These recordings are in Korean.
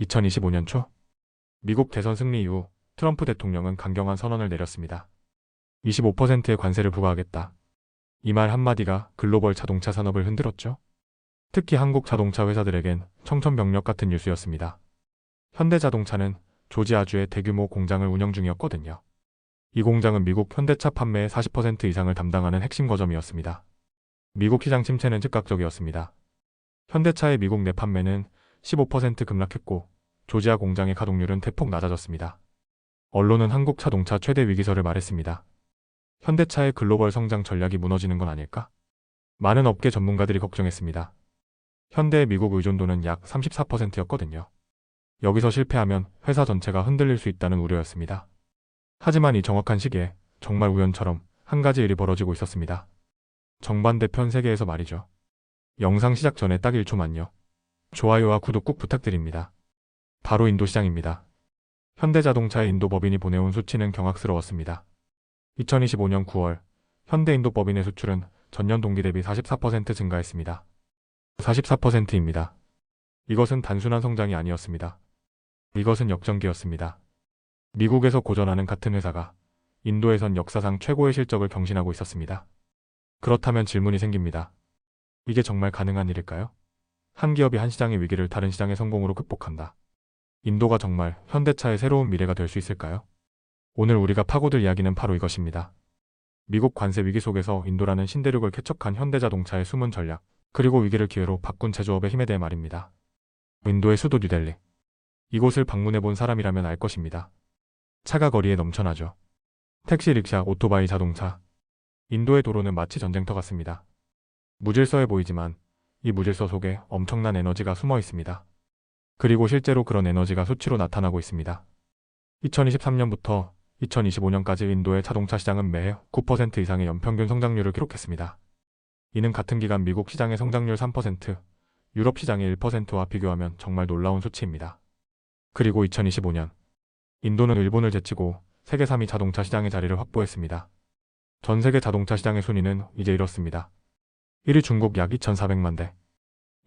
2025년 초 미국 대선 승리 이후 트럼프 대통령은 강경한 선언을 내렸습니다. 25%의 관세를 부과하겠다. 이 말 한마디가 글로벌 자동차 산업을 흔들었죠. 특히 한국 자동차 회사들에겐 청천벽력 같은 뉴스였습니다. 현대자동차는 조지아주에 대규모 공장을 운영 중이었거든요. 이 공장은 미국 현대차 판매의 40% 이상을 담당하는 핵심 거점이었습니다. 미국 시장 침체는 즉각적이었습니다. 현대차의 미국 내 판매는 15% 급락했고 조지아 공장의 가동률은 대폭 낮아졌습니다. 언론은 한국 자동차 최대 위기설을 말했습니다. 현대차의 글로벌 성장 전략이 무너지는 건 아닐까? 많은 업계 전문가들이 걱정했습니다. 현대의 미국 의존도는 약 34%였거든요. 여기서 실패하면 회사 전체가 흔들릴 수 있다는 우려였습니다. 하지만 이 정확한 시기에 정말 우연처럼 한 가지 일이 벌어지고 있었습니다. 정반대 편 세계에서 말이죠. 영상 시작 전에 딱 1초만요. 좋아요와 구독 꼭 부탁드립니다. 바로 인도 시장입니다. 현대자동차의 인도 법인이 보내온 수치는 경악스러웠습니다. 2025년 9월 현대 인도 법인의 수출은 전년 동기 대비 44% 증가했습니다. 44%입니다. 이것은 단순한 성장이 아니었습니다. 이것은 역전기였습니다. 미국에서 고전하는 같은 회사가 인도에선 역사상 최고의 실적을 경신하고 있었습니다. 그렇다면 질문이 생깁니다. 이게 정말 가능한 일일까요? 한 기업이 한 시장의 위기를 다른 시장의 성공으로 극복한다. 인도가 정말 현대차의 새로운 미래가 될 수 있을까요? 오늘 우리가 파고들 이야기는 바로 이것입니다. 미국 관세 위기 속에서 인도라는 신대륙을 개척한 현대자동차의 숨은 전략, 그리고 위기를 기회로 바꾼 제조업의 힘에 대해 말입니다. 인도의 수도 뉴델리. 이곳을 방문해본 사람이라면 알 것입니다. 차가 거리에 넘쳐나죠. 택시, 릭샤, 오토바이, 자동차. 인도의 도로는 마치 전쟁터 같습니다. 무질서해 보이지만 이 무질서 속에 엄청난 에너지가 숨어 있습니다. 그리고 실제로 그런 에너지가 수치로 나타나고 있습니다. 2023년부터 2025년까지 인도의 자동차 시장은 매해 9% 이상의 연평균 성장률을 기록했습니다. 이는 같은 기간 미국 시장의 성장률 3%, 유럽 시장의 1%와 비교하면 정말 놀라운 수치입니다. 그리고 2025년, 인도는 일본을 제치고 세계 3위 자동차 시장의 자리를 확보했습니다. 전 세계 자동차 시장의 순위는 이제 이렇습니다. 1위 중국 약 2,400만 대,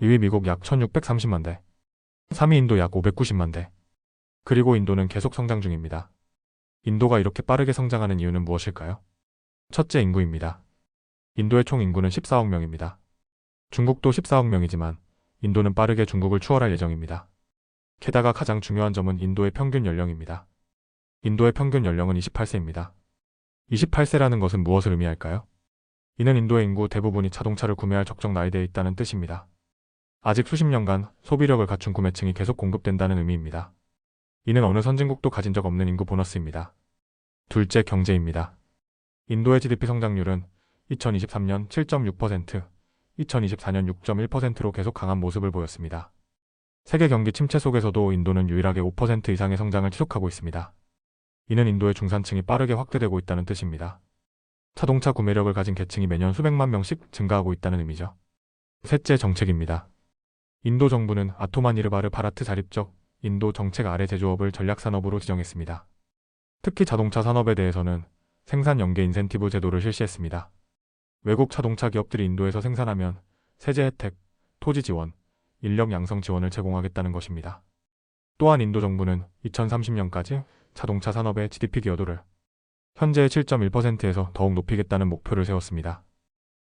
2위 미국 약 1,630만 대, 3위 인도 약 590만 대. 그리고 인도는 계속 성장 중입니다. 인도가 이렇게 빠르게 성장하는 이유는 무엇일까요? 첫째, 인구입니다. 인도의 총 인구는 14억 명입니다. 중국도 14억 명이지만 인도는 빠르게 중국을 추월할 예정입니다. 게다가 가장 중요한 점은 인도의 평균 연령입니다. 인도의 평균 연령은 28세입니다. 28세라는 것은 무엇을 의미할까요? 이는 인도의 인구 대부분이 자동차를 구매할 적정 나이대에 있다는 뜻입니다. 아직 수십 년간 소비력을 갖춘 구매층이 계속 공급된다는 의미입니다. 이는 어느 선진국도 가진 적 없는 인구 보너스입니다. 둘째, 경제입니다. 인도의 GDP 성장률은 2023년 7.6%, 2024년 6.1%로 계속 강한 모습을 보였습니다. 세계 경기 침체 속에서도 인도는 유일하게 5% 이상의 성장을 지속하고 있습니다. 이는 인도의 중산층이 빠르게 확대되고 있다는 뜻입니다. 자동차 구매력을 가진 계층이 매년 수백만 명씩 증가하고 있다는 의미죠. 셋째, 정책입니다. 인도 정부는 아토마니르바르 바라트 자립적 인도 정책 아래 제조업을 전략산업으로 지정했습니다. 특히 자동차 산업에 대해서는 생산 연계 인센티브 제도를 실시했습니다. 외국 자동차 기업들이 인도에서 생산하면 세제 혜택, 토지 지원, 인력 양성 지원을 제공하겠다는 것입니다. 또한 인도 정부는 2030년까지 자동차 산업의 GDP 기여도를 현재의 7.1%에서 더욱 높이겠다는 목표를 세웠습니다.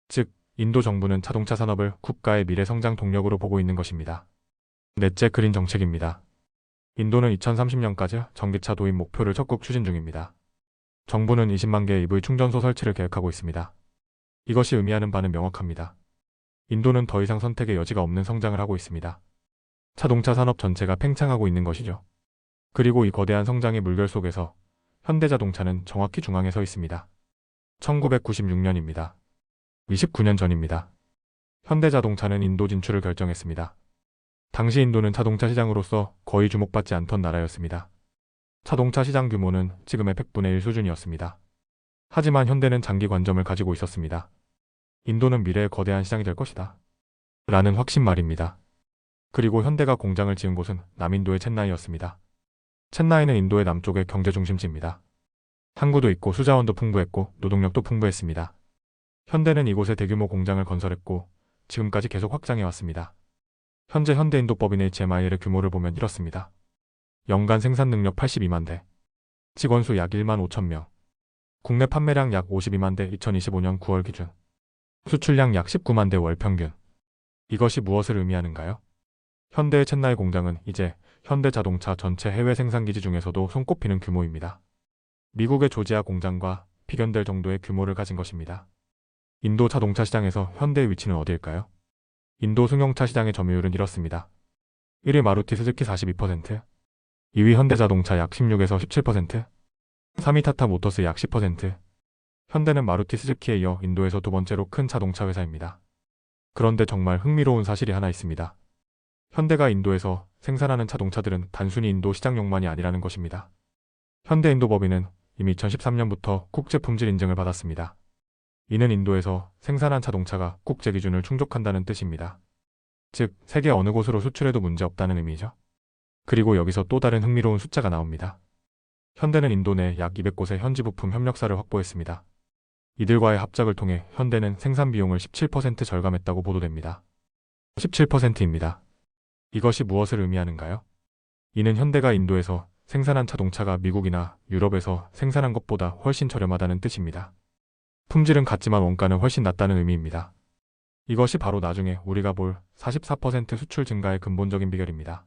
즉, 인도 정부는 자동차 산업을 국가의 미래 성장 동력으로 보고 있는 것입니다. 넷째, 그린 정책입니다. 인도는 2030년까지 전기차 도입 목표를 적극 추진 중입니다. 정부는 20만 개의 EV 충전소 설치를 계획하고 있습니다. 이것이 의미하는 바는 명확합니다. 인도는 더 이상 선택의 여지가 없는 성장을 하고 있습니다. 자동차 산업 전체가 팽창하고 있는 것이죠. 그리고 이 거대한 성장의 물결 속에서 현대자동차는 정확히 중앙에 서 있습니다. 1996년입니다. 29년 전입니다. 현대자동차는 인도 진출을 결정했습니다. 당시 인도는 자동차 시장으로서 거의 주목받지 않던 나라였습니다. 자동차 시장 규모는 지금의 100분의 1 수준이었습니다. 하지만 현대는 장기 관점을 가지고 있었습니다. 인도는 미래의 거대한 시장이 될 것이다. 라는 확신 말입니다. 그리고 현대가 공장을 지은 곳은 남인도의 첸나이였습니다. 첸나이는 인도의 남쪽의 경제 중심지입니다. 항구도 있고 수자원도 풍부했고 노동력도 풍부했습니다. 현대는 이곳에 대규모 공장을 건설했고 지금까지 계속 확장해왔습니다. 현재 현대인도법인의 GMIL의 규모를 보면 이렇습니다. 연간 생산 능력 82만 대, 직원 수 약 1만 5천 명, 국내 판매량 약 52만 대 2025년 9월 기준, 수출량 약 19만 대 월 평균. 이것이 무엇을 의미하는가요? 현대의 첸나이 공장은 이제 현대자동차 전체 해외 생산기지 중에서도 손꼽히는 규모입니다. 미국의 조지아 공장과 비견될 정도의 규모를 가진 것입니다. 인도 자동차 시장에서 현대의 위치는 어디일까요? 인도 승용차 시장의 점유율은 이렇습니다. 1위 마루티 스즈키 42%, 2위 현대자동차 약 16에서 17%, 3위 타타 모터스 약 10%. 현대는 마루티 스즈키에 이어 인도에서 두 번째로 큰 자동차 회사입니다. 그런데 정말 흥미로운 사실이 하나 있습니다. 현대가 인도에서 생산하는 자동차들은 단순히 인도 시장용만이 아니라는 것입니다. 현대인도법인은 이미 2013년부터 국제품질 인증을 받았습니다. 이는 인도에서 생산한 자동차가 국제 기준을 충족한다는 뜻입니다. 즉, 세계 어느 곳으로 수출해도 문제없다는 의미죠. 그리고 여기서 또 다른 흥미로운 숫자가 나옵니다. 현대는 인도 내 약 200곳의 현지 부품 협력사를 확보했습니다. 이들과의 합작을 통해 현대는 생산 비용을 17% 절감했다고 보도됩니다. 17%입니다. 이것이 무엇을 의미하는가요? 이는 현대가 인도에서 생산한 자동차가 미국이나 유럽에서 생산한 것보다 훨씬 저렴하다는 뜻입니다. 품질은 같지만 원가는 훨씬 낮다는 의미입니다. 이것이 바로 나중에 우리가 볼 44% 수출 증가의 근본적인 비결입니다.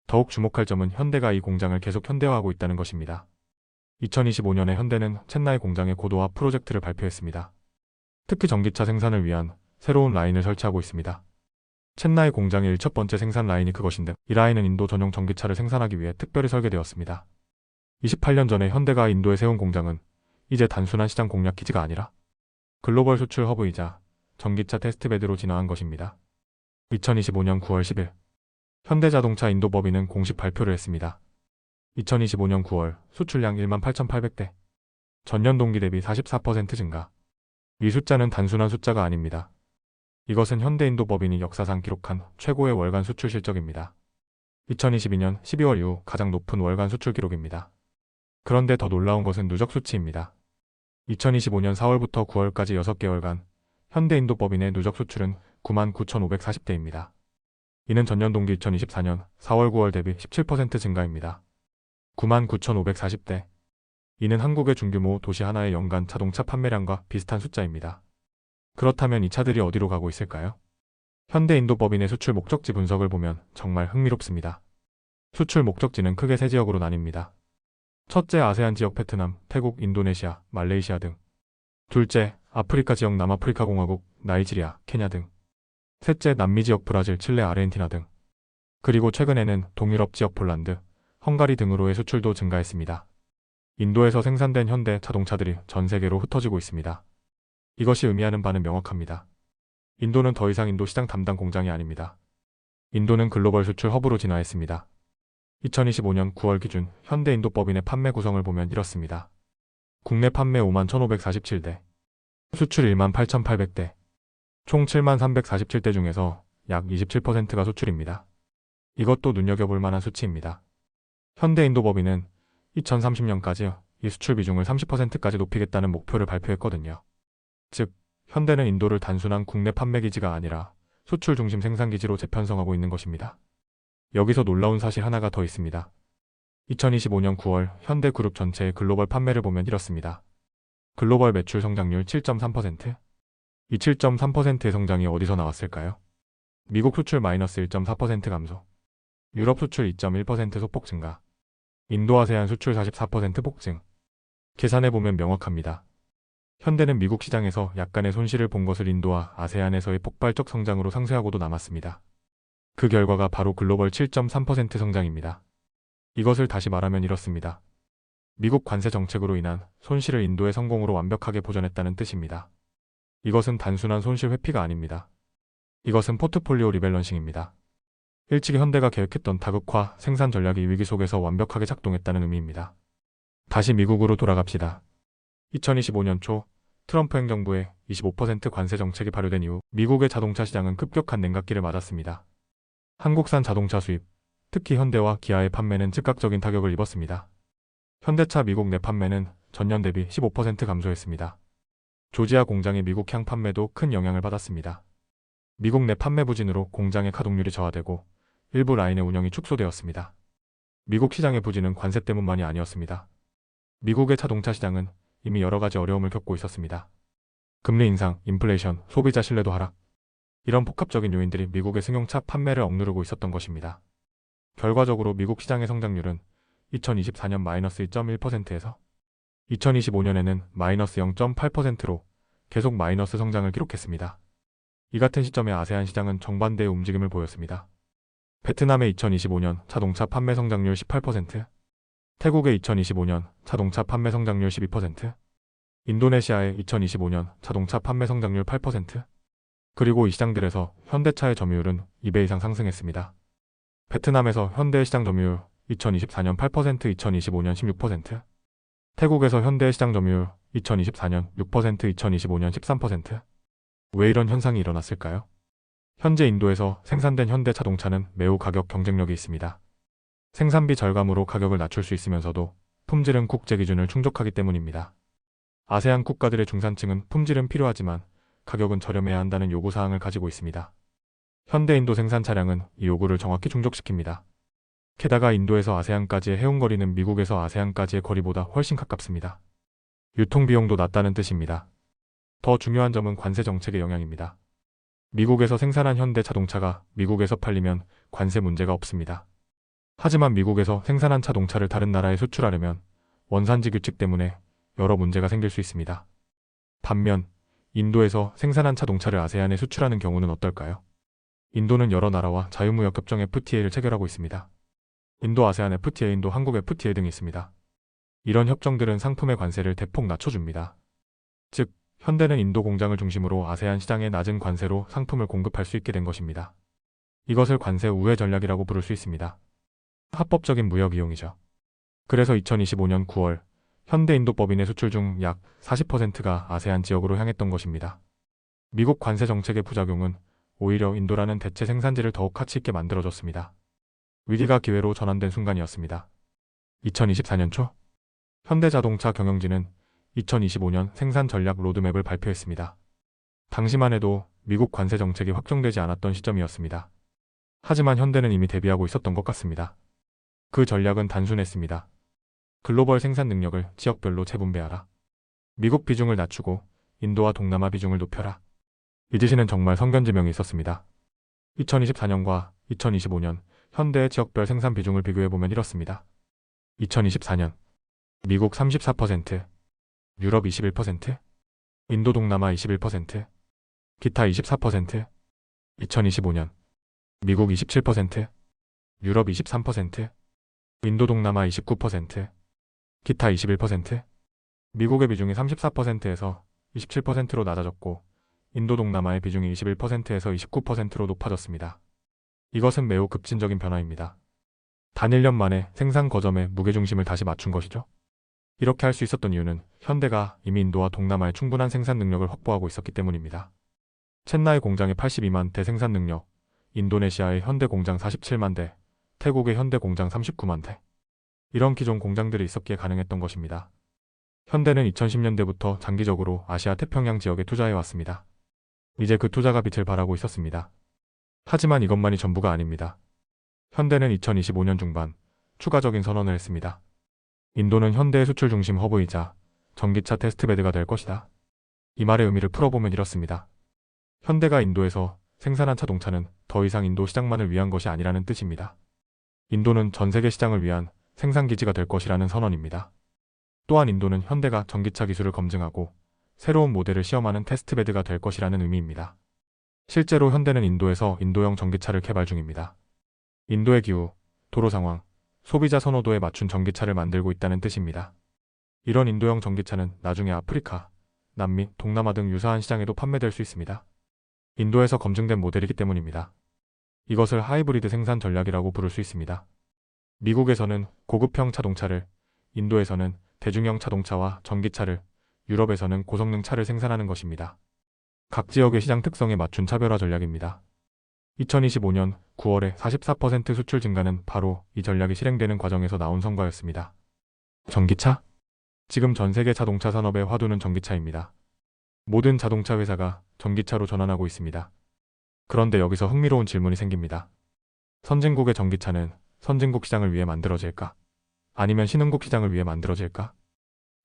더욱 주목할 점은 현대가 이 공장을 계속 현대화하고 있다는 것입니다. 2025년에 현대는 첸나이 공장에 고도화 프로젝트를 발표했습니다. 특히 전기차 생산을 위한 새로운 라인을 설치하고 있습니다. 첸나이 공장의 첫 번째 생산 라인이 그것인데, 이 라인은 인도 전용 전기차를 생산하기 위해 특별히 설계되었습니다. 28년 전에 현대가 인도에 세운 공장은 이제 단순한 시장 공략 기지가 아니라 글로벌 수출 허브이자 전기차 테스트베드로 진화한 것입니다. 2025년 9월 10일 현대자동차 인도법인은 공식 발표를 했습니다. 2025년 9월 수출량 18,800대, 전년 동기 대비 44% 증가. 이 숫자는 단순한 숫자가 아닙니다. 이것은 현대인도법인이 역사상 기록한 최고의 월간 수출 실적입니다. 2022년 12월 이후 가장 높은 월간 수출 기록입니다. 그런데 더 놀라운 것은 누적 수치입니다. 2025년 4월부터 9월까지 6개월간 현대인도법인의 누적 수출은 99,540대입니다. 이는 전년 동기 2024년 4월 9월 대비 17% 증가입니다. 99,540대. 이는 한국의 중규모 도시 하나의 연간 자동차 판매량과 비슷한 숫자입니다. 그렇다면 이 차들이 어디로 가고 있을까요? 현대인도법인의 수출 목적지 분석을 보면 정말 흥미롭습니다. 수출 목적지는 크게 세 지역으로 나뉩니다. 첫째, 아세안 지역 베트남, 태국, 인도네시아, 말레이시아 등. 둘째, 아프리카 지역 남아프리카 공화국, 나이지리아, 케냐 등. 셋째, 남미 지역 브라질, 칠레, 아르헨티나 등. 그리고 최근에는 동유럽 지역 폴란드, 헝가리 등으로의 수출도 증가했습니다. 인도에서 생산된 현대 자동차들이 전 세계로 흩어지고 있습니다. 이것이 의미하는 바는 명확합니다. 인도는 더 이상 인도 시장 담당 공장이 아닙니다. 인도는 글로벌 수출 허브로 진화했습니다. 2025년 9월 기준 현대인도법인의 판매 구성을 보면 이렇습니다. 국내 판매 51,547대, 수출 18,800대, 총 7347대 중에서 약 27%가 수출입니다. 이것도 눈여겨볼 만한 수치입니다. 현대인도법인은 2030년까지 이 수출 비중을 30%까지 높이겠다는 목표를 발표했거든요. 즉, 현대는 인도를 단순한 국내 판매 기지가 아니라 수출 중심 생산 기지로 재편성하고 있는 것입니다. 여기서 놀라운 사실 하나가 더 있습니다. 2025년 9월 현대그룹 전체의 글로벌 판매를 보면 이렇습니다. 글로벌 매출 성장률 7.3%? 이 7.3%의 성장이 어디서 나왔을까요? 미국 수출 마이너스 1.4% 감소, 유럽 수출 2.1% 소폭 증가, 인도 아세안 수출 44% 폭증. 계산해보면 명확합니다. 현대는 미국 시장에서 약간의 손실을 본 것을 인도와 아세안에서의 폭발적 성장으로 상쇄하고도 남았습니다. 그 결과가 바로 글로벌 7.3% 성장입니다. 이것을 다시 말하면 이렇습니다. 미국 관세 정책으로 인한 손실을 인도의 성공으로 완벽하게 보전했다는 뜻입니다. 이것은 단순한 손실 회피가 아닙니다. 이것은 포트폴리오 리밸런싱입니다. 일찍이 현대가 계획했던 다극화 생산 전략이 위기 속에서 완벽하게 작동했다는 의미입니다. 다시 미국으로 돌아갑시다. 2025년 초 트럼프 행정부의 25% 관세 정책이 발효된 이후 미국의 자동차 시장은 급격한 냉각기를 맞았습니다. 한국산 자동차 수입, 특히 현대와 기아의 판매는 즉각적인 타격을 입었습니다. 현대차 미국 내 판매는 전년 대비 15% 감소했습니다. 조지아 공장의 미국향 판매도 큰 영향을 받았습니다. 미국 내 판매 부진으로 공장의 가동률이 저하되고 일부 라인의 운영이 축소되었습니다. 미국 시장의 부진은 관세 때문만이 아니었습니다. 미국의 자동차 시장은 이미 여러 가지 어려움을 겪고 있었습니다. 금리 인상, 인플레이션, 소비자 신뢰도 하락. 이런 복합적인 요인들이 미국의 승용차 판매를 억누르고 있었던 것입니다. 결과적으로 미국 시장의 성장률은 2024년 마이너스 2.1%에서 2025년에는 마이너스 0.8%로 계속 마이너스 성장을 기록했습니다. 이 같은 시점에 아세안 시장은 정반대의 움직임을 보였습니다. 베트남의 2025년 자동차 판매 성장률 18%, 태국의 2025년 자동차 판매 성장률 12%, 인도네시아의 2025년 자동차 판매 성장률 8%, 그리고 이 시장들에서 현대차의 점유율은 2배 이상 상승했습니다. 베트남에서 현대의 시장 점유율 2024년 8%, 2025년 16%, 태국에서 현대의 시장 점유율 2024년 6%, 2025년 13%. 왜 이런 현상이 일어났을까요? 현재 인도에서 생산된 현대 자동차는 매우 가격 경쟁력이 있습니다. 생산비 절감으로 가격을 낮출 수 있으면서도 품질은 국제 기준을 충족하기 때문입니다. 아세안 국가들의 중산층은 품질은 필요하지만 가격은 저렴해야 한다는 요구사항을 가지고 있습니다. 현대 인도 생산 차량은 이 요구를 정확히 충족시킵니다. 게다가 인도에서 아세안까지의 해운거리는 미국에서 아세안까지의 거리보다 훨씬 가깝습니다. 유통비용도 낮다는 뜻입니다. 더 중요한 점은 관세 정책의 영향입니다. 미국에서 생산한 현대 자동차가 미국에서 팔리면 관세 문제가 없습니다. 하지만 미국에서 생산한 자동차를 다른 나라에 수출하려면 원산지 규칙 때문에 여러 문제가 생길 수 있습니다. 반면 인도에서 생산한 자동차를 아세안에 수출하는 경우는 어떨까요? 인도는 여러 나라와 자유무역 협정 FTA를 체결하고 있습니다. 인도 아세안 FTA, 인도 한국 FTA 등이 있습니다. 이런 협정들은 상품의 관세를 대폭 낮춰줍니다. 즉, 현대는 인도 공장을 중심으로 아세안 시장에 낮은 관세로 상품을 공급할 수 있게 된 것입니다. 이것을 관세 우회 전략이라고 부를 수 있습니다. 합법적인 무역 이용이죠. 그래서 2025년 9월 현대인도법인의 수출 중 약 40%가 아세안 지역으로 향했던 것입니다. 미국 관세 정책의 부작용은 오히려 인도라는 대체 생산지를 더욱 가치 있게 만들어줬습니다. 위기가 기회로 전환된 순간이었습니다. 2024년 초 현대자동차 경영진은 2025년 생산 전략 로드맵을 발표했습니다. 당시만 해도 미국 관세 정책이 확정되지 않았던 시점이었습니다. 하지만 현대는 이미 대비하고 있었던 것 같습니다. 그 전략은 단순했습니다. 글로벌 생산 능력을 지역별로 재분배하라. 미국 비중을 낮추고 인도와 동남아 비중을 높여라. 이 지시는 정말 성견지명이 있었습니다. 2024년과 2025년 현대의 지역별 생산 비중을 비교해보면 이렇습니다. 2024년 미국 34%, 유럽 21%, 인도 동남아 21%, 기타 24%, 2025년 미국 27%, 유럽 23%, 인도 동남아 29%, 기타 21%, 미국의 비중이 34%에서 27%로 낮아졌고 인도 동남아의 비중이 21%에서 29%로 높아졌습니다. 이것은 매우 급진적인 변화입니다. 단 1년 만에 생산 거점의 무게중심을 다시 맞춘 것이죠. 이렇게 할 수 있었던 이유는 현대가 이미 인도와 동남아에 충분한 생산 능력을 확보하고 있었기 때문입니다. 첸나이 공장의 82만 대 생산 능력, 인도네시아의 현대 공장 47만 대, 태국의 현대 공장 39만 대. 이런 기존 공장들이 있었기에 가능했던 것입니다. 현대는 2010년대부터 장기적으로 아시아 태평양 지역에 투자해왔습니다. 이제 그 투자가 빛을 발하고 있었습니다. 하지만 이것만이 전부가 아닙니다. 현대는 2025년 중반 추가적인 선언을 했습니다. 인도는 현대의 수출 중심 허브이자 전기차 테스트베드가 될 것이다. 이 말의 의미를 풀어보면 이렇습니다. 현대가 인도에서 생산한 자동차는 더 이상 인도 시장만을 위한 것이 아니라는 뜻입니다. 인도는 전 세계 시장을 위한 생산기지가 될 것이라는 선언입니다. 또한 인도는 현대가 전기차 기술을 검증하고 새로운 모델을 시험하는 테스트베드가 될 것이라는 의미입니다. 실제로 현대는 인도에서 인도형 전기차를 개발 중입니다. 인도의 기후, 도로 상황, 소비자 선호도에 맞춘 전기차를 만들고 있다는 뜻입니다. 이런 인도형 전기차는 나중에 아프리카, 남미, 동남아 등 유사한 시장에도 판매될 수 있습니다. 인도에서 검증된 모델이기 때문입니다. 이것을 하이브리드 생산 전략이라고 부를 수 있습니다. 미국에서는 고급형 자동차를, 인도에서는 대중형 자동차와 전기차를, 유럽에서는 고성능 차를 생산하는 것입니다. 각 지역의 시장 특성에 맞춘 차별화 전략입니다. 2025년 9월에 44% 수출 증가는 바로 이 전략이 실행되는 과정에서 나온 성과였습니다. 전기차? 지금 전 세계 자동차 산업의 화두는 전기차입니다. 모든 자동차 회사가 전기차로 전환하고 있습니다. 그런데 여기서 흥미로운 질문이 생깁니다. 선진국의 전기차는 선진국 시장을 위해 만들어질까? 아니면 신흥국 시장을 위해 만들어질까?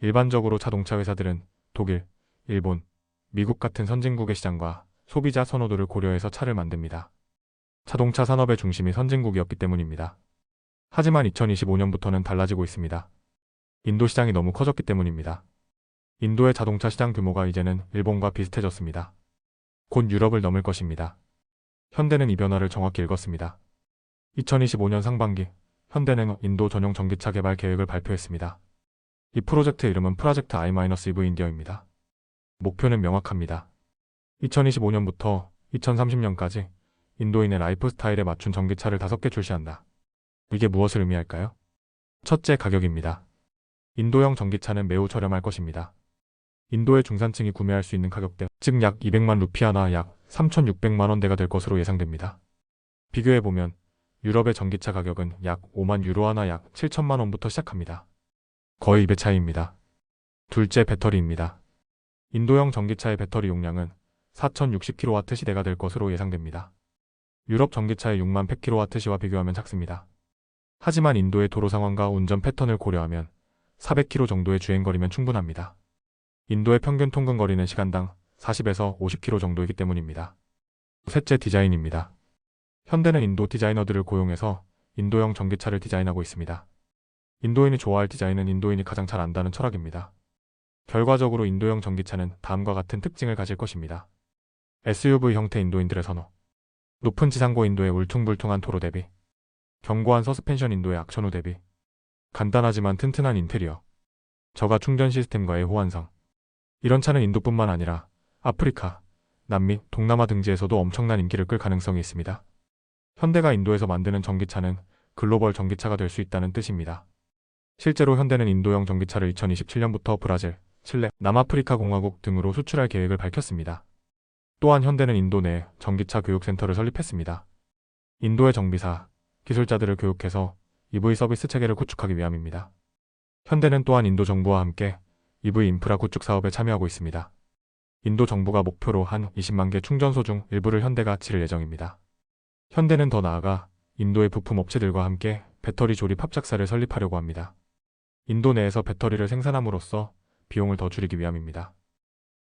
일반적으로 자동차 회사들은 독일, 일본, 미국 같은 선진국의 시장과 소비자 선호도를 고려해서 차를 만듭니다. 자동차 산업의 중심이 선진국이었기 때문입니다. 하지만 2025년부터는 달라지고 있습니다. 인도 시장이 너무 커졌기 때문입니다. 인도의 자동차 시장 규모가 이제는 일본과 비슷해졌습니다. 곧 유럽을 넘을 것입니다. 현대는 이 변화를 정확히 읽었습니다. 2025년 상반기, 현대는 인도 전용 전기차 개발 계획을 발표했습니다. 이 프로젝트의 이름은 프로젝트 I-EV 인디어입니다. 목표는 명확합니다. 2025년부터 2030년까지 인도인의 라이프 스타일에 맞춘 전기차를 5개 출시한다. 이게 무엇을 의미할까요? 첫째, 가격입니다. 인도형 전기차는 매우 저렴할 것입니다. 인도의 중산층이 구매할 수 있는 가격대, 즉 약 200만 루피아나 약 3,600만 원대가 될 것으로 예상됩니다. 비교해보면 유럽의 전기차 가격은 약 5만 유로하나 약 7천만 원부터 시작합니다. 거의 2배 차이입니다. 둘째, 배터리입니다. 인도형 전기차의 배터리 용량은 4060kWh시대가 될 것으로 예상됩니다. 유럽 전기차의 6만 100kWh시와 비교하면 작습니다. 하지만 인도의 도로 상황과 운전 패턴을 고려하면 400km 정도의 주행거리면 충분합니다. 인도의 평균 통근 거리는 시간당 40에서 50km 정도이기 때문입니다. 셋째, 디자인입니다. 현대는 인도 디자이너들을 고용해서 인도형 전기차를 디자인하고 있습니다. 인도인이 좋아할 디자인은 인도인이 가장 잘 안다는 철학입니다. 결과적으로 인도형 전기차는 다음과 같은 특징을 가질 것입니다. SUV 형태 인도인들의 선호. 높은 지상고 인도의 울퉁불퉁한 도로 대비. 견고한 서스펜션 인도의 악천후 대비. 간단하지만 튼튼한 인테리어. 저가 충전 시스템과의 호환성. 이런 차는 인도뿐만 아니라 아프리카, 남미, 동남아 등지에서도 엄청난 인기를 끌 가능성이 있습니다. 현대가 인도에서 만드는 전기차는 글로벌 전기차가 될 수 있다는 뜻입니다. 실제로 현대는 인도형 전기차를 2027년부터 브라질, 칠레, 남아프리카 공화국 등으로 수출할 계획을 밝혔습니다. 또한 현대는 인도 내 전기차 교육센터를 설립했습니다. 인도의 정비사, 기술자들을 교육해서 EV 서비스 체계를 구축하기 위함입니다. 현대는 또한 인도 정부와 함께 EV 인프라 구축 사업에 참여하고 있습니다. 인도 정부가 목표로 한 20만 개 충전소 중 일부를 현대가 지을 예정입니다. 현대는 더 나아가 인도의 부품 업체들과 함께 배터리 조립 합작사를 설립하려고 합니다. 인도 내에서 배터리를 생산함으로써 비용을 더 줄이기 위함입니다.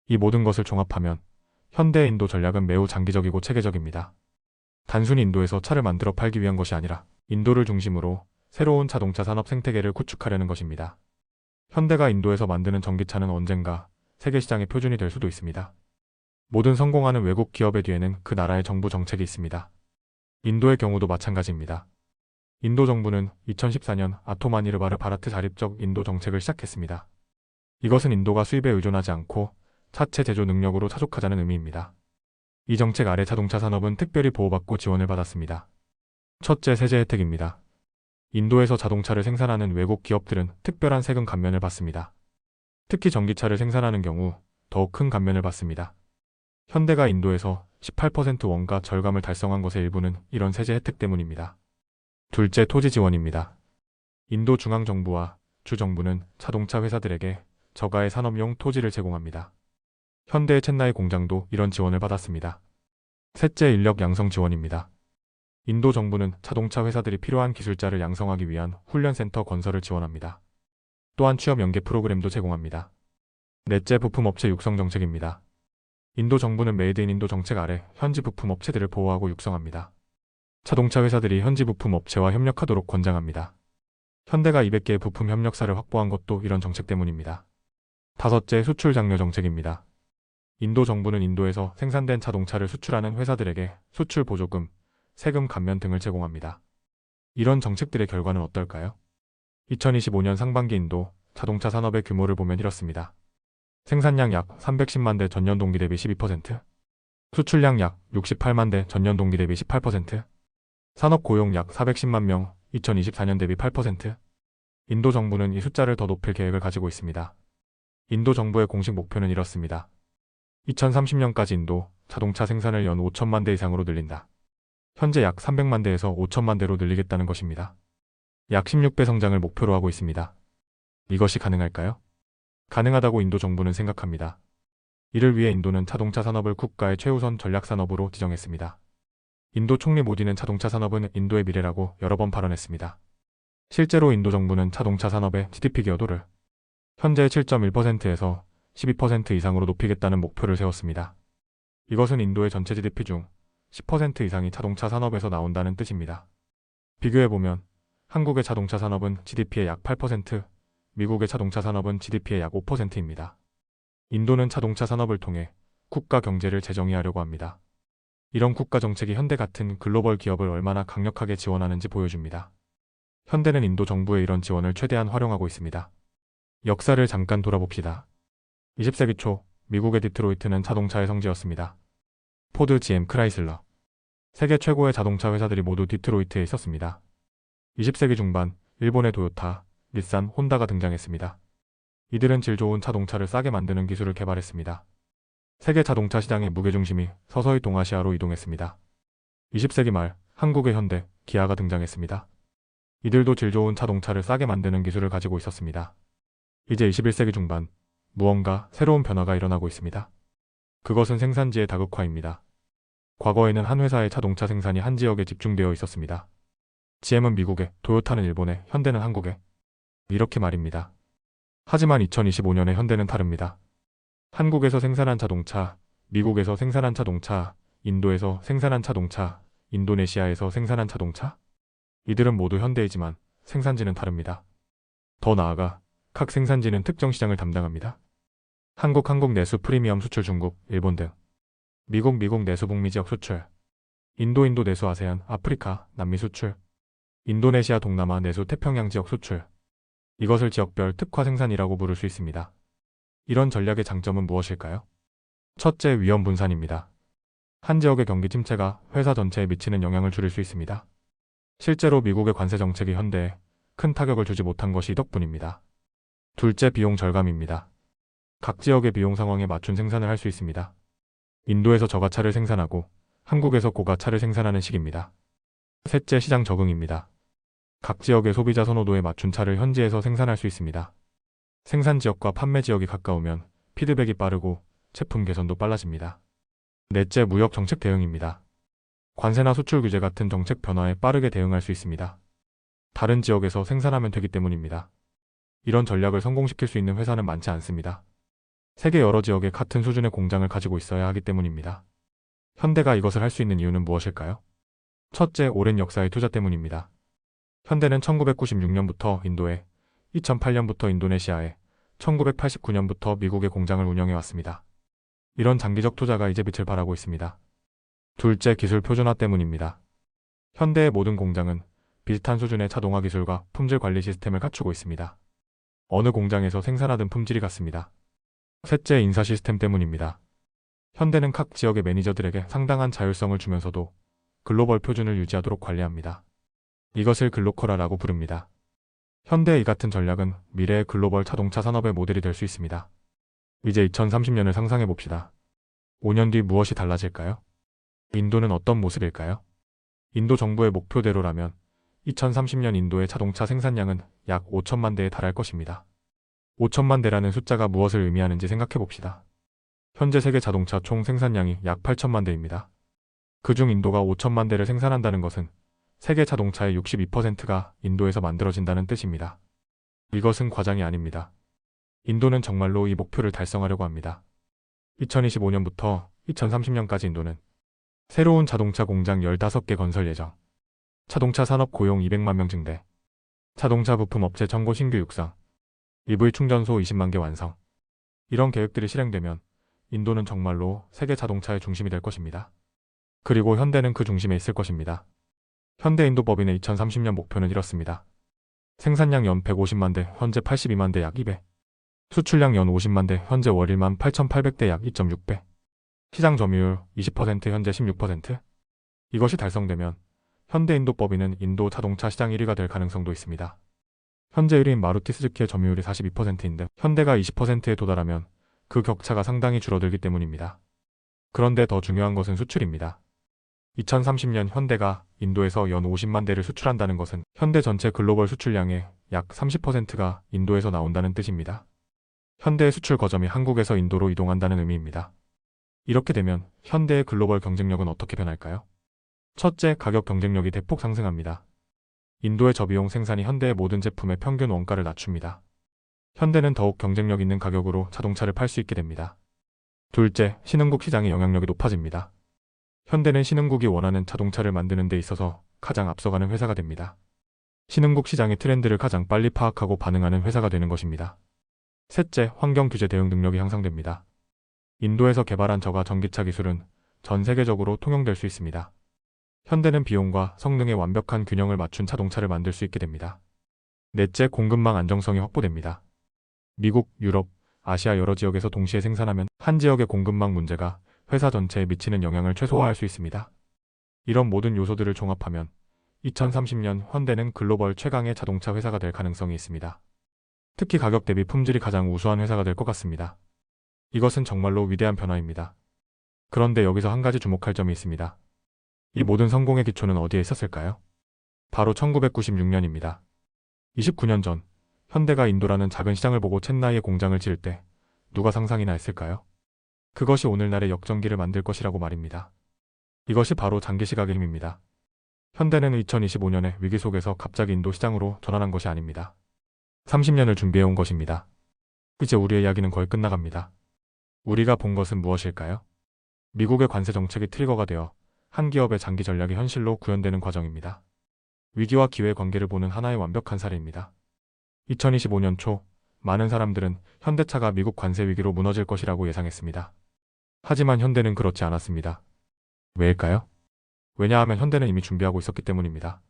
이 모든 것을 종합하면 현대의 인도 전략은 매우 장기적이고 체계적입니다. 단순히 인도에서 차를 만들어 팔기 위한 것이 아니라 인도를 중심으로 새로운 자동차 산업 생태계를 구축하려는 것입니다. 현대가 인도에서 만드는 전기차는 언젠가 세계 시장의 표준이 될 수도 있습니다. 모든 성공하는 외국 기업의 뒤에는 그 나라의 정부 정책이 있습니다. 인도의 경우도 마찬가지입니다. 인도 정부는 2014년 아토마니르바르 바라트 자립적 인도 정책을 시작했습니다. 이것은 인도가 수입에 의존하지 않고 차체 제조 능력으로 차족하자는 의미입니다. 이 정책 아래 자동차 산업은 특별히 보호받고 지원을 받았습니다. 첫째, 세제 혜택입니다. 인도에서 자동차를 생산하는 외국 기업들은 특별한 세금 감면을 받습니다. 특히 전기차를 생산하는 경우 더욱 큰 감면을 받습니다. 현대가 인도에서 18% 원가 절감을 달성한 것의 일부는 이런 세제 혜택 때문입니다. 둘째, 토지 지원입니다. 인도 중앙정부와 주정부는 자동차 회사들에게 저가의 산업용 토지를 제공합니다. 현대의 첸나이 공장도 이런 지원을 받았습니다. 셋째, 인력 양성 지원입니다. 인도 정부는 자동차 회사들이 필요한 기술자를 양성하기 위한 훈련센터 건설을 지원합니다. 또한 취업 연계 프로그램도 제공합니다. 넷째, 부품업체 육성 정책입니다. 인도 정부는 메이드 인 인도 정책 아래 현지 부품업체들을 보호하고 육성합니다. 자동차 회사들이 현지 부품업체와 협력하도록 권장합니다. 현대가 200개의 부품 협력사를 확보한 것도 이런 정책 때문입니다. 다섯째, 수출 장려 정책입니다. 인도 정부는 인도에서 생산된 자동차를 수출하는 회사들에게 수출 보조금, 세금 감면 등을 제공합니다. 이런 정책들의 결과는 어떨까요? 2025년 상반기 인도 자동차 산업의 규모를 보면 이렇습니다. 생산량 약 310만 대 전년 동기 대비 12%, 수출량 약 68만 대 전년 동기 대비 18%, 산업 고용 약 410만 명 2024년 대비 8%. 인도 정부는 이 숫자를 더 높일 계획을 가지고 있습니다. 인도 정부의 공식 목표는 이렇습니다. 2030년까지 인도 자동차 생산을 연 5천만 대 이상으로 늘린다. 현재 약 300만 대에서 5천만 대로 늘리겠다는 것입니다. 약 16배 성장을 목표로 하고 있습니다. 이것이 가능할까요? 가능하다고 인도 정부는 생각합니다. 이를 위해 인도는 자동차 산업을 국가의 최우선 전략 산업으로 지정했습니다. 인도 총리 모디는 자동차 산업은 인도의 미래라고 여러 번 발언했습니다. 실제로 인도 정부는 자동차 산업의 GDP 기여도를 현재 7.1%에서 12% 이상으로 높이겠다는 목표를 세웠습니다. 이것은 인도의 전체 GDP 중 10% 이상이 자동차 산업에서 나온다는 뜻입니다. 비교해보면 한국의 자동차 산업은 GDP의 약 8%, 미국의 자동차 산업은 GDP의 약 5%입니다. 인도는 자동차 산업을 통해 국가 경제를 재정의하려고 합니다. 이런 국가 정책이 현대 같은 글로벌 기업을 얼마나 강력하게 지원하는지 보여줍니다. 현대는 인도 정부의 이런 지원을 최대한 활용하고 있습니다. 역사를 잠깐 돌아봅시다. 20세기 초 미국의 디트로이트는 자동차의 성지였습니다. 포드, GM, 크라이슬러. 세계 최고의 자동차 회사들이 모두 디트로이트에 있었습니다. 20세기 중반 일본의 도요타, 닛산, 혼다가 등장했습니다. 이들은 질 좋은 자동차를 싸게 만드는 기술을 개발했습니다. 세계 자동차 시장의 무게중심이 서서히 동아시아로 이동했습니다. 20세기 말 한국의 현대, 기아가 등장했습니다. 이들도 질 좋은 자동차를 싸게 만드는 기술을 가지고 있었습니다. 이제 21세기 중반 무언가 새로운 변화가 일어나고 있습니다. 그것은 생산지의 다극화입니다. 과거에는 한 회사의 자동차 생산이 한 지역에 집중되어 있었습니다. GM은 미국에, 도요타는 일본에, 현대는 한국에. 이렇게 말입니다. 하지만 2025년의 현대는 다릅니다. 한국에서 생산한 자동차, 미국에서 생산한 자동차, 인도에서 생산한 자동차, 인도네시아에서 생산한 자동차? 이들은 모두 현대이지만 생산지는 다릅니다. 더 나아가 각 생산지는 특정 시장을 담당합니다. 한국 내수 프리미엄 수출 중국, 일본 등. 미국 내수 북미 지역 수출. 인도 내수 아세안, 아프리카, 남미 수출. 인도네시아 동남아 내수 태평양 지역 수출. 이것을 지역별 특화 생산이라고 부를 수 있습니다. 이런 전략의 장점은 무엇일까요? 첫째, 위험 분산입니다. 한 지역의 경기 침체가 회사 전체에 미치는 영향을 줄일 수 있습니다. 실제로 미국의 관세 정책이 현대에 큰 타격을 주지 못한 것이 이 덕분입니다. 둘째, 비용 절감입니다. 각 지역의 비용 상황에 맞춘 생산을 할 수 있습니다. 인도에서 저가차를 생산하고 한국에서 고가차를 생산하는 식입니다. 셋째, 시장 적응입니다. 각 지역의 소비자 선호도에 맞춘 차를 현지에서 생산할 수 있습니다. 생산 지역과 판매 지역이 가까우면 피드백이 빠르고 제품 개선도 빨라집니다. 넷째, 무역 정책 대응입니다. 관세나 수출 규제 같은 정책 변화에 빠르게 대응할 수 있습니다. 다른 지역에서 생산하면 되기 때문입니다. 이런 전략을 성공시킬 수 있는 회사는 많지 않습니다. 세계 여러 지역에 같은 수준의 공장을 가지고 있어야 하기 때문입니다. 현대가 이것을 할 수 있는 이유는 무엇일까요? 첫째, 오랜 역사의 투자 때문입니다. 현대는 1996년부터 인도에, 2008년부터 인도네시아에, 1989년부터 미국의 공장을 운영해왔습니다. 이런 장기적 투자가 이제 빛을 발하고 있습니다. 둘째, 기술 표준화 때문입니다. 현대의 모든 공장은 비슷한 수준의 자동화 기술과 품질 관리 시스템을 갖추고 있습니다. 어느 공장에서 생산하든 품질이 같습니다. 셋째, 인사 시스템 때문입니다. 현대는 각 지역의 매니저들에게 상당한 자율성을 주면서도 글로벌 표준을 유지하도록 관리합니다. 이것을 글로컬화라고 부릅니다. 현대의 이 같은 전략은 미래의 글로벌 자동차 산업의 모델이 될 수 있습니다. 이제 2030년을 상상해 봅시다. 5년 뒤 무엇이 달라질까요? 인도는 어떤 모습일까요? 인도 정부의 목표대로라면 2030년 인도의 자동차 생산량은 약 5천만 대에 달할 것입니다. 5천만 대라는 숫자가 무엇을 의미하는지 생각해 봅시다. 현재 세계 자동차 총 생산량이 약 8천만 대입니다. 그중 인도가 5천만 대를 생산한다는 것은 세계 자동차의 62%가 인도에서 만들어진다는 뜻입니다. 이것은 과장이 아닙니다. 인도는 정말로 이 목표를 달성하려고 합니다. 2025년부터 2030년까지 인도는 새로운 자동차 공장 15개 건설 예정, 자동차 산업 고용 200만 명 증대, 자동차 부품 업체 정고 신규 육성, EV 충전소 20만 개 완성. 이런 계획들이 실행되면 인도는 정말로 세계 자동차의 중심이 될 것입니다. 그리고 현대는 그 중심에 있을 것입니다. 현대인도법인의 2030년 목표는 이렇습니다. 생산량 연 150만 대, 현재 82만 대 약 2배. 수출량 연 50만 대, 현재 월 1만 8,800대 약 2.6배. 시장 점유율 20%, 현재 16%. 이것이 달성되면 현대인도법인은 인도 자동차 시장 1위가 될 가능성도 있습니다. 현재 1위인 마루티 스즈키의 점유율이 42%인데 현대가 20%에 도달하면 그 격차가 상당히 줄어들기 때문입니다. 그런데 더 중요한 것은 수출입니다. 2030년 현대가 인도에서 연 50만 대를 수출한다는 것은 현대 전체 글로벌 수출량의 약 30%가 인도에서 나온다는 뜻입니다. 현대의 수출 거점이 한국에서 인도로 이동한다는 의미입니다. 이렇게 되면 현대의 글로벌 경쟁력은 어떻게 변할까요? 첫째, 가격 경쟁력이 대폭 상승합니다. 인도의 저비용 생산이 현대의 모든 제품의 평균 원가를 낮춥니다. 현대는 더욱 경쟁력 있는 가격으로 자동차를 팔 수 있게 됩니다. 둘째, 신흥국 시장의 영향력이 높아집니다. 현대는 신흥국이 원하는 자동차를 만드는 데 있어서 가장 앞서가는 회사가 됩니다. 신흥국 시장의 트렌드를 가장 빨리 파악하고 반응하는 회사가 되는 것입니다. 셋째, 환경 규제 대응 능력이 향상됩니다. 인도에서 개발한 저가 전기차 기술은 전 세계적으로 통용될 수 있습니다. 현대는 비용과 성능의 완벽한 균형을 맞춘 자동차를 만들 수 있게 됩니다. 넷째, 공급망 안정성이 확보됩니다. 미국, 유럽, 아시아 여러 지역에서 동시에 생산하면 한 지역의 공급망 문제가 회사 전체에 미치는 영향을 최소화할 수 있습니다. 이런 모든 요소들을 종합하면 2030년 현대는 글로벌 최강의 자동차 회사가 될 가능성이 있습니다. 특히 가격 대비 품질이 가장 우수한 회사가 될 것 같습니다. 이것은 정말로 위대한 변화입니다. 그런데 여기서 한 가지 주목할 점이 있습니다. 이 모든 성공의 기초는 어디에 있었을까요? 바로 1996년입니다. 29년 전, 현대가 인도라는 작은 시장을 보고 첸나이에 공장을 지을 때 누가 상상이나 했을까요? 그것이 오늘날의 역전기를 만들 것이라고 말입니다. 이것이 바로 장기 시각의 힘입니다. 현대는 2025년의 위기 속에서 갑자기 인도 시장으로 전환한 것이 아닙니다. 30년을 준비해온 것입니다. 이제 우리의 이야기는 거의 끝나갑니다. 우리가 본 것은 무엇일까요? 미국의 관세 정책이 트리거가 되어 한 기업의 장기 전략이 현실로 구현되는 과정입니다. 위기와 기회의 관계를 보는 하나의 완벽한 사례입니다. 2025년 초, 많은 사람들은 현대차가 미국 관세 위기로 무너질 것이라고 예상했습니다. 하지만 현대는 그렇지 않았습니다. 왜일까요? 왜냐하면 현대는 이미 준비하고 있었기 때문입니다.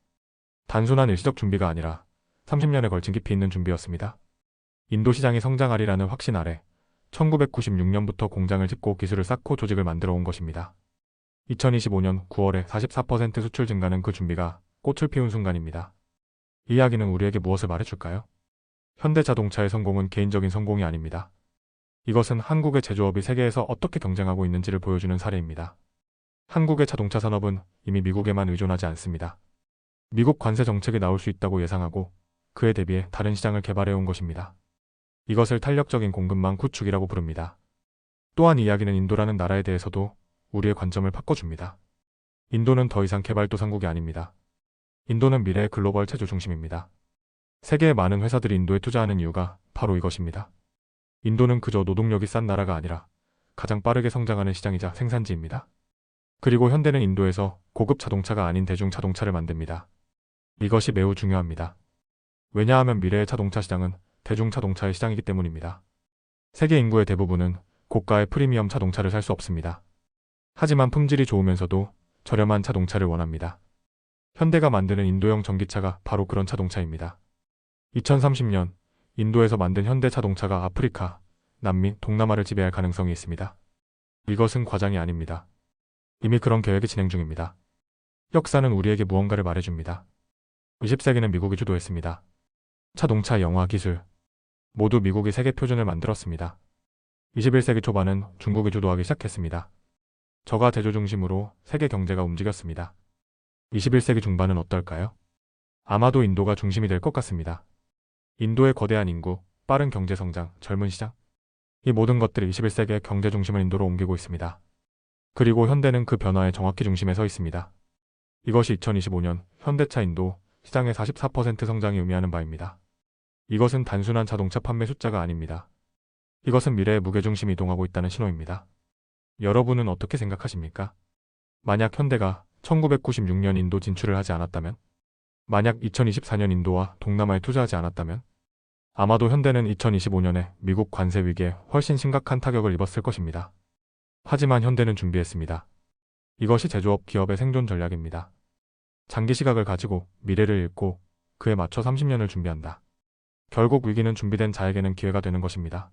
단순한 일시적 준비가 아니라 30년에 걸친 깊이 있는 준비였습니다. 인도 시장이 성장하리라는 확신 아래 1996년부터 공장을 짓고 기술을 쌓고 조직을 만들어 온 것입니다. 2025년 9월에 44% 수출 증가는 그 준비가 꽃을 피운 순간입니다. 이 이야기는 우리에게 무엇을 말해줄까요? 현대자동차의 성공은 개인적인 성공이 아닙니다. 이것은 한국의 제조업이 세계에서 어떻게 경쟁하고 있는지를 보여주는 사례입니다. 한국의 자동차 산업은 이미 미국에만 의존하지 않습니다. 미국 관세 정책이 나올 수 있다고 예상하고 그에 대비해 다른 시장을 개발해온 것입니다. 이것을 탄력적인 공급망 구축이라고 부릅니다. 또한 이 이야기는 인도라는 나라에 대해서도 우리의 관점을 바꿔줍니다. 인도는 더 이상 개발도상국이 아닙니다. 인도는 미래의 글로벌 체조 중심입니다. 세계의 많은 회사들이 인도에 투자하는 이유가 바로 이것입니다. 인도는 그저 노동력이 싼 나라가 아니라 가장 빠르게 성장하는 시장이자 생산지입니다. 그리고 현대는 인도에서 고급 자동차가 아닌 대중 자동차를 만듭니다. 이것이 매우 중요합니다. 왜냐하면 미래의 자동차 시장은 대중 자동차의 시장이기 때문입니다. 세계 인구의 대부분은 고가의 프리미엄 자동차를 살 수 없습니다. 하지만 품질이 좋으면서도 저렴한 자동차를 원합니다. 현대가 만드는 인도형 전기차가 바로 그런 자동차입니다. 2030년 인도에서 만든 현대 자동차가 아프리카, 남미, 동남아를 지배할 가능성이 있습니다. 이것은 과장이 아닙니다. 이미 그런 계획이 진행 중입니다. 역사는 우리에게 무언가를 말해줍니다. 20세기는 미국이 주도했습니다. 자동차, 영화, 기술 모두 미국이 세계 표준을 만들었습니다. 21세기 초반은 중국이 주도하기 시작했습니다. 저가 제조 중심으로 세계 경제가 움직였습니다. 21세기 중반은 어떨까요? 아마도 인도가 중심이 될 것 같습니다. 인도의 거대한 인구, 빠른 경제 성장, 젊은 시장 이 모든 것들이 21세기의 경제 중심을 인도로 옮기고 있습니다. 그리고 현대는 그 변화의 정확히 중심에 서 있습니다. 이것이 2025년 현대차 인도 시장의 44% 성장이 의미하는 바입니다. 이것은 단순한 자동차 판매 숫자가 아닙니다. 이것은 미래의 무게중심이 이동하고 있다는 신호입니다. 여러분은 어떻게 생각하십니까? 만약 현대가 1996년 인도 진출을 하지 않았다면? 만약 2024년 인도와 동남아에 투자하지 않았다면? 아마도 현대는 2025년에 미국 관세 위기에 훨씬 심각한 타격을 입었을 것입니다. 하지만 현대는 준비했습니다. 이것이 제조업 기업의 생존 전략입니다. 장기 시각을 가지고 미래를 읽고 그에 맞춰 30년을 준비한다. 결국 위기는 준비된 자에게는 기회가 되는 것입니다.